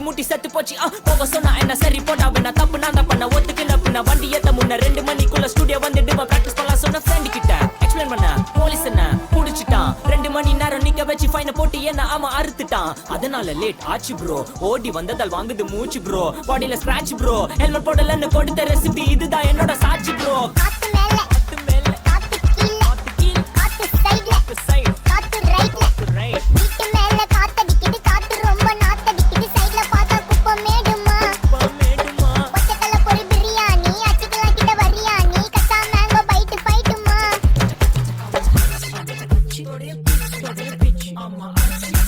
மூச்சு முட்டி செத்து போச்சு போக சொன்னா என்ன சரி போட்டா வேணா தப்பு நான் தான் பண்ண ஒத்துக்கல பின்ன வண்டி ஏத்த முன்ன 2 மணிக்குள்ள ஸ்டுடியோ வந்துட்டு பிராக்டிஸ் பண்ணலாம் சொன்ன ஃப்ரெண்ட் கிட்ட எக்ஸ்பிளைன் பண்ண போலீஸ் என்ன புடிச்சிட்டான் 2 மணி நேரம் நிக்க வச்சு ஃபைன போட்டு என்ன அவன் அறுத்துட்டான் அதனால லேட் ஆச்சு ப்ரோ ஓடி வந்ததால் வாங்குது மூச்சு ப்ரோ பாடியில ஸ்கிராட்ச் ப்ரோ ஹெல்மெட் போடலன்னு கொடுத்த ரெசிபி இதுதான் என்னோட சாட்சி ப்ரோ I'm a